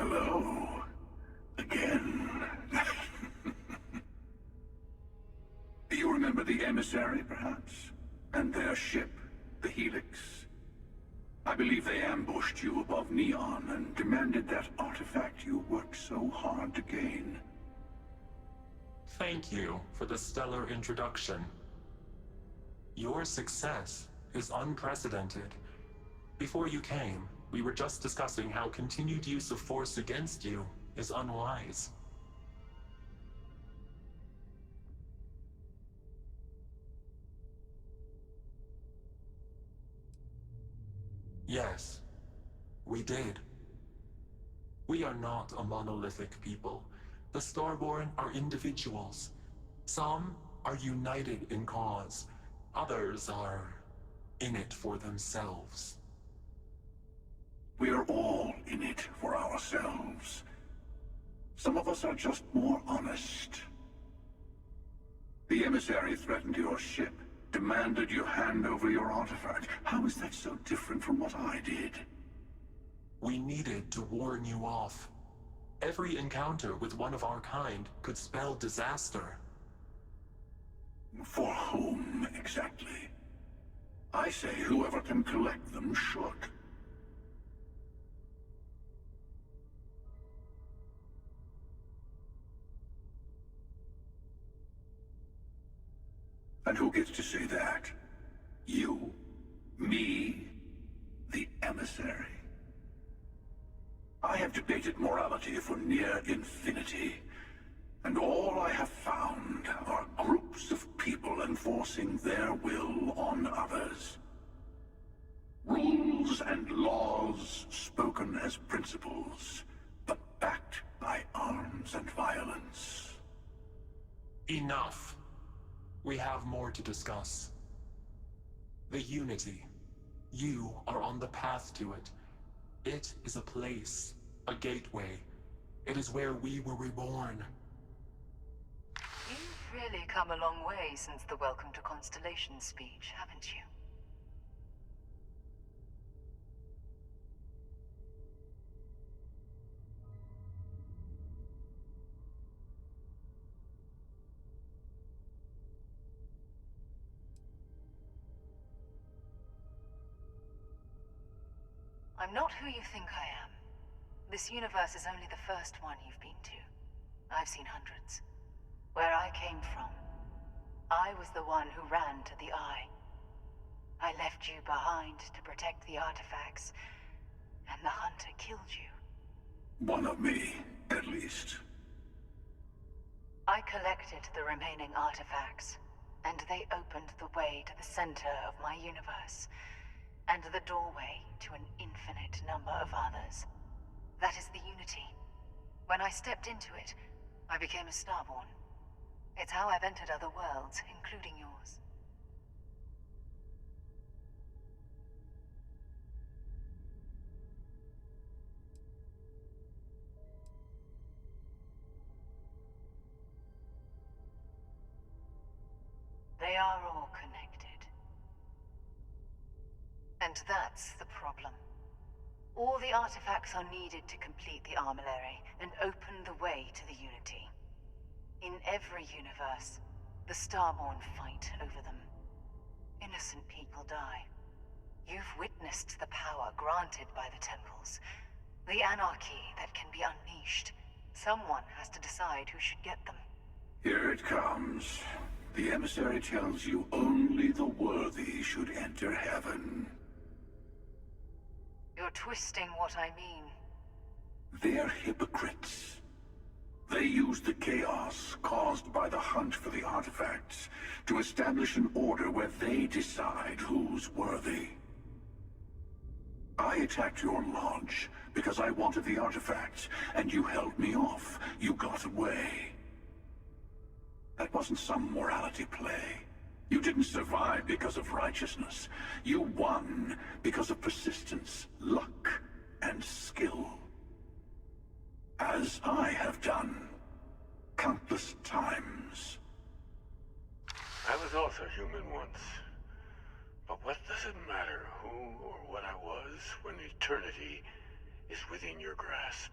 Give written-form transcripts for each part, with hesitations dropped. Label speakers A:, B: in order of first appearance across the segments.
A: Hello. Again. You remember the emissary, perhaps? And their ship, the Helix? I believe they ambushed you above Neon and demanded that artifact you worked so hard to gain.
B: Thank you for the stellar introduction. Your success is unprecedented. Before you came, we were just discussing how continued use of force against you is unwise. Yes, we did. We are not a monolithic people. The Starborn are individuals. Some are united in cause. Others are in it for themselves.
A: We are all in it for ourselves. Some of us are just more honest. The emissary threatened your ship, demanded you hand over your artifact. How is that so different from what I did?
B: We needed to warn you off. Every encounter with one of our kind could spell disaster.
A: For whom, exactly? I say whoever can collect them should. And who gets to say that? You? Me? The emissary? I have debated morality for near infinity, and all I have found are groups of people enforcing their will on others. Rules and laws spoken as principles, but backed by arms and violence.
B: Enough. We have more to discuss. The Unity. You are on the path to it. It is a place, a gateway. It is where we were reborn.
C: You've really come a long way since the Welcome to Constellation speech, haven't you? I'm not who you think I am. This universe is only the first one you've been to. I've seen hundreds. Where I came from, I was the one who ran to the Eye. I left you behind to protect the artifacts, and the Hunter killed you.
A: One of me, at least.
C: I collected the remaining artifacts, and they opened the way to the center of my universe, and the doorway to an infinite number of others. That is the Unity. When I stepped into it, I became a Starborn. It's how I've entered other worlds, including yours. They are all connected. And that's the problem. All the artifacts are needed to complete the armillary and open the way to the Unity. In every universe, the Starborn fight over them. Innocent people die. You've witnessed the power granted by the temples. The anarchy that can be unleashed. Someone has to decide who should get them.
A: Here it comes. The emissary tells you only the worthy should enter heaven.
C: You're twisting what I mean.
A: They're hypocrites. They use the chaos caused by the hunt for the artifacts to establish an order where they decide who's worthy. I attacked your lodge because I wanted the artifacts, and you held me off. You got away. That wasn't some morality play. You didn't survive because of righteousness. You won because of persistence, luck, and skill. As I have done, countless times.
D: I was also human once. But what does it matter who or what I was when eternity is within your grasp?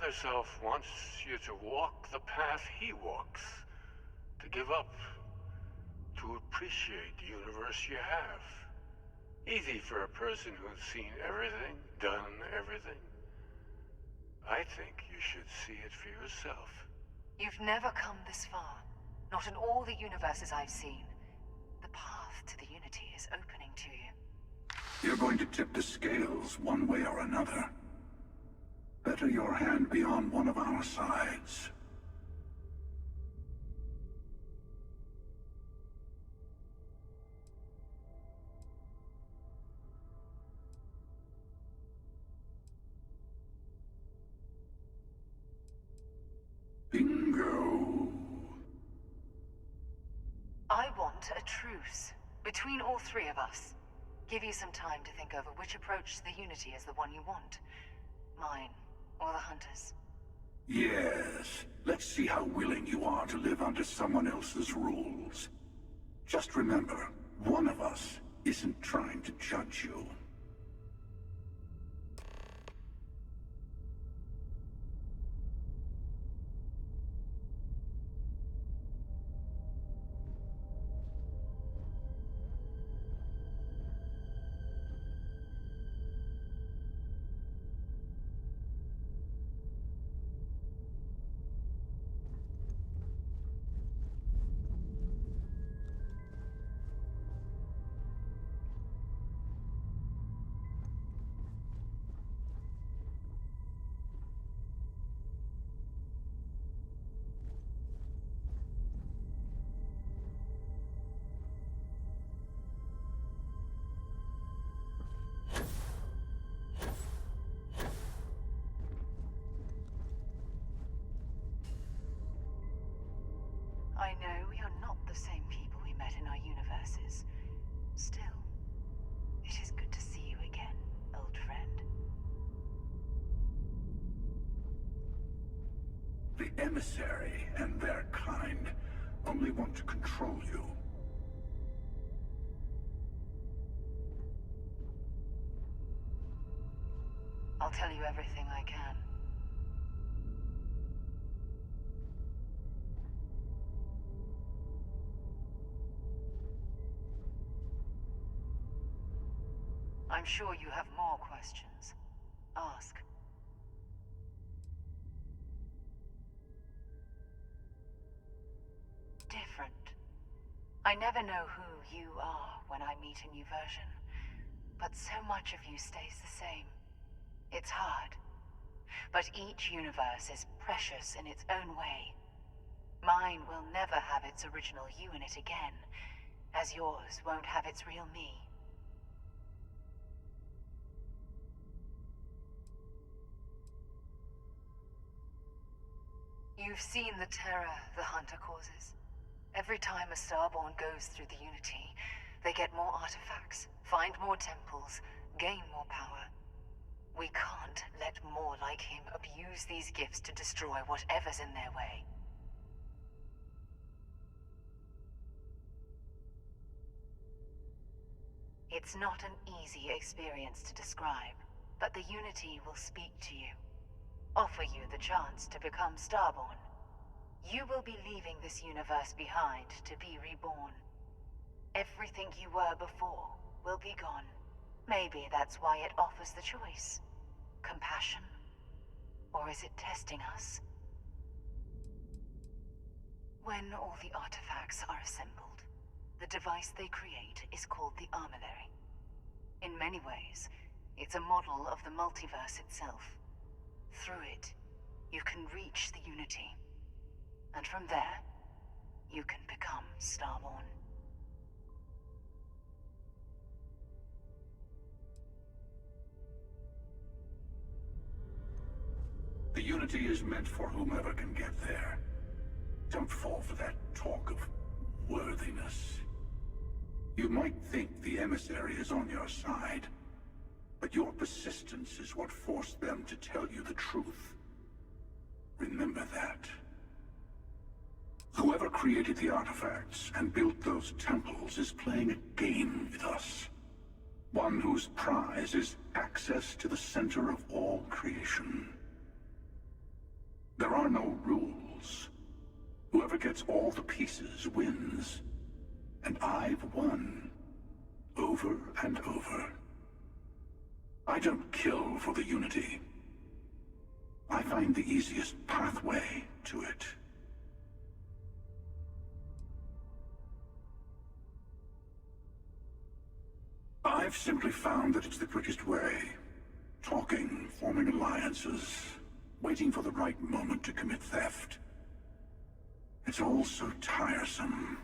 D: other self wants you to walk the path he walks. To give up. To appreciate the universe you have. Easy for a person who's seen everything, done everything. I think you should see it for yourself.
C: You've never come this far. Not in all the universes I've seen. The path to the Unity is opening to you.
A: You're going to tip the scales one way or another. Better your hand be on one of our sides. Bingo.
C: I want a truce. Between all three of us. Give you some time to think over which approach to the Unity is the one you want. Mine, or the Hunters.
A: Yes. Let's see how willing you are to live under someone else's rules. Just remember, one of us isn't trying to judge you.
C: I know we are not the same people we met in our universes. Still, it is good to see you again, old friend.
A: The emissary and their kind only want to control you.
C: I'll tell you everything I can. I'm sure you have more questions. Ask. Different. I never know who you are when I meet a new version, but so much of you stays the same. It's hard, but each universe is precious in its own way. Mine will never have its original you in it again, as yours won't have its real me. You've seen the terror the Hunter causes. Every time a Starborn goes through the Unity, they get more artifacts, find more temples, gain more power. We can't let more like him abuse these gifts to destroy whatever's in their way. It's not an easy experience to describe, but the Unity will speak to you. Offer you the chance to become Starborn. You will be leaving this universe behind to be reborn. Everything you were before will be gone. Maybe that's why it offers the choice. Compassion? Or is it testing us? When all the artifacts are assembled, the device they create is called the Armillary. In many ways, it's a model of the multiverse itself. Through it, you can reach the Unity. And from there, you can become Starborn.
A: The Unity is meant for whomever can get there. Don't fall for that talk of worthiness. You might think the emissary is on your side, but your persistence is what forced them to tell you the truth. Remember that. Whoever created the artifacts and built those temples is playing a game with us. One whose prize is access to the center of all creation. There are no rules. Whoever gets all the pieces wins. And I've won. Over and over. I don't kill for the Unity. I find the easiest pathway to it. I've simply found that it's the quickest way. Talking, forming alliances, waiting for the right moment to commit theft. It's all so tiresome.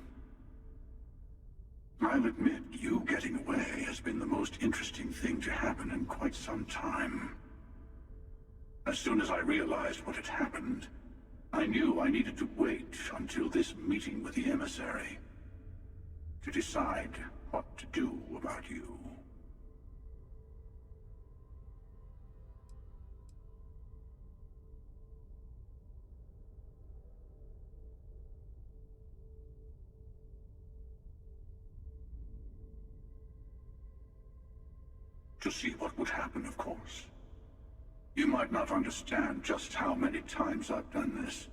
A: I'll admit, you getting away has been the most interesting thing to happen in quite some time. As soon as I realized what had happened, I knew I needed to wait until this meeting with the emissary to decide what to do about you. To see what would happen, of course. You might not understand just how many times I've done this.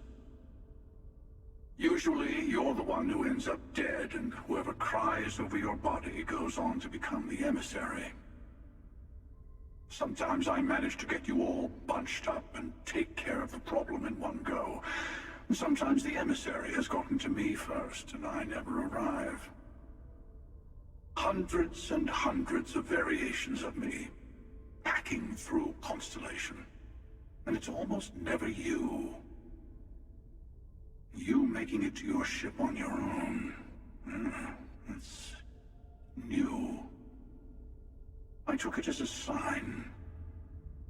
A: Usually, you're the one who ends up dead, and whoever cries over your body goes on to become the emissary. Sometimes I manage to get you all bunched up and take care of the problem in one go. And sometimes the emissary has gotten to me first, and I never arrive. Hundreds and hundreds of variations of me, packing through Constellation. And it's almost never you. You making it to your ship on your own. It's new. I took it as a sign.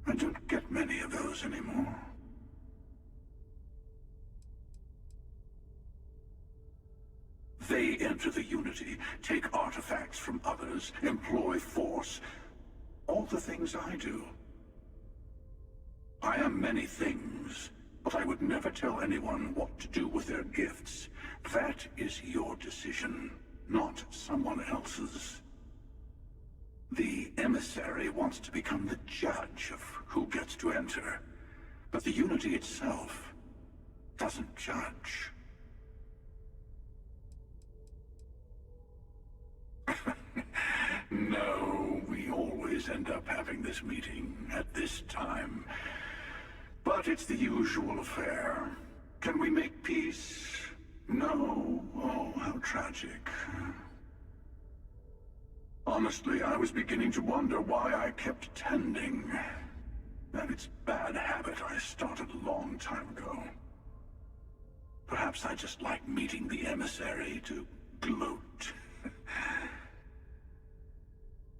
A: I don't get many of those anymore. They enter the Unity, take artifacts from others, employ force. All the things I do. I am many things, but I would never tell anyone what to do with their gifts. That is your decision, not someone else's. The emissary wants to become the judge of who gets to enter, but the Unity itself doesn't judge. No, we always end up having this meeting at this time. But it's the usual affair. Can we make peace? No. Oh, how tragic. Honestly, I was beginning to wonder why I kept attending. And it's a bad habit I started a long time ago. Perhaps I just like meeting the emissary to gloat.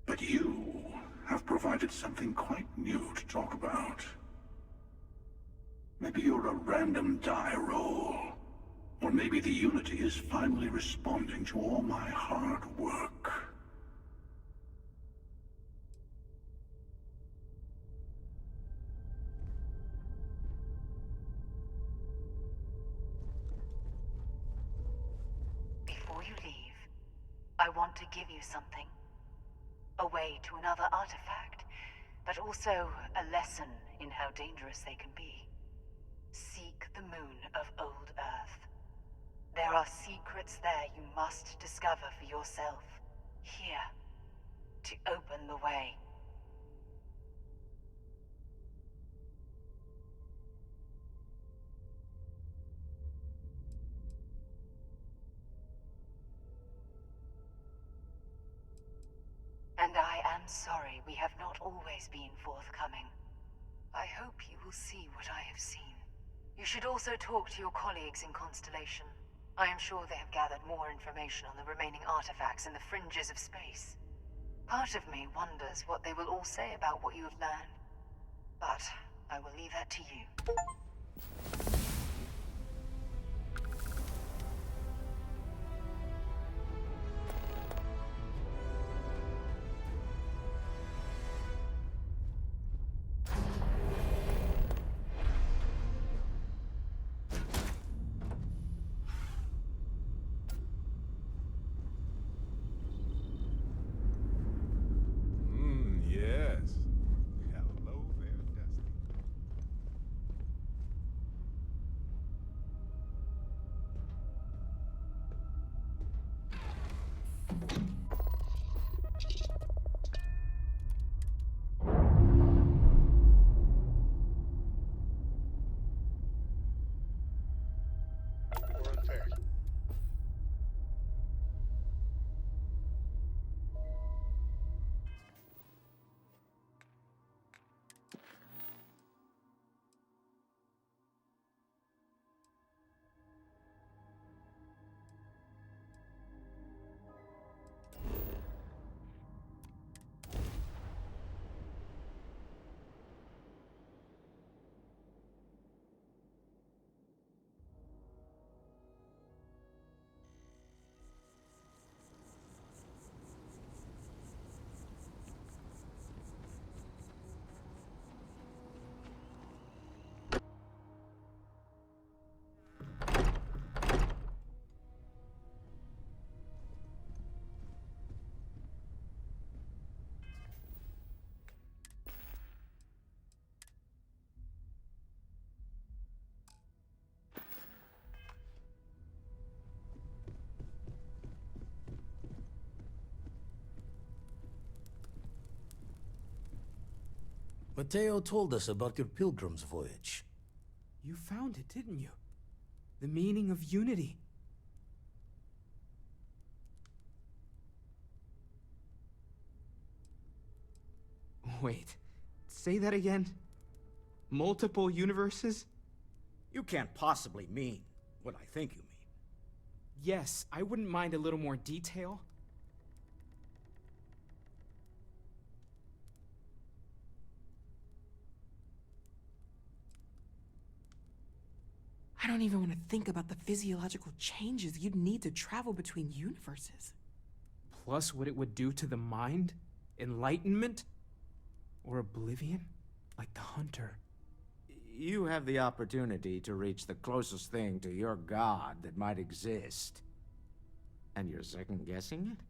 A: But you have provided something quite new to talk about. Maybe you're a random die roll. Or maybe the Unity is finally responding to all my hard work.
C: Before you leave, I want to give you something. A way to another artifact, but also a lesson in how dangerous they can be. Seek the moon of Old Earth. There are secrets there you must discover for yourself. Here, to open the way. And I am sorry we have not always been forthcoming. I hope you will see what I have seen. You should also talk to your colleagues in Constellation. I am sure they have gathered more information on the remaining artifacts in the fringes of space. Part of me wonders what they will all say about what you have learned. But I will leave that to you.
E: Yes. Hello there, Dusty. Mateo told us about your pilgrim's voyage.
F: You found it, didn't you? The meaning of unity. Wait, say that again? Multiple universes?
G: You can't possibly mean what I think you mean.
F: Yes, I wouldn't mind a little more detail. I don't even want to think about the physiological changes you'd need to travel between universes. Plus what it would do to the mind? Enlightenment? Or oblivion? Like the Hunter.
G: You have the opportunity to reach the closest thing to your god that might exist. And you're second-guessing it?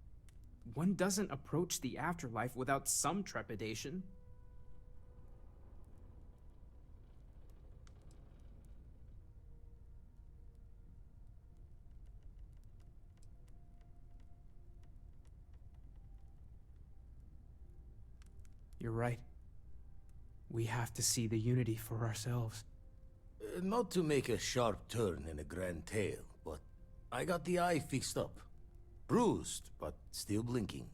F: One doesn't approach the afterlife without some trepidation. You're right. We have to see the unity for ourselves.
E: Not to make a sharp turn in a grand tale, but I got the eye fixed up. Bruised, but still blinking.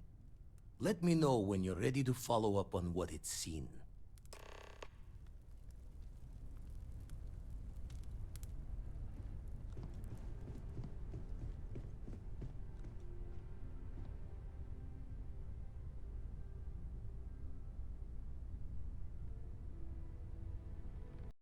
E: Let me know when you're ready to follow up on what it's seen.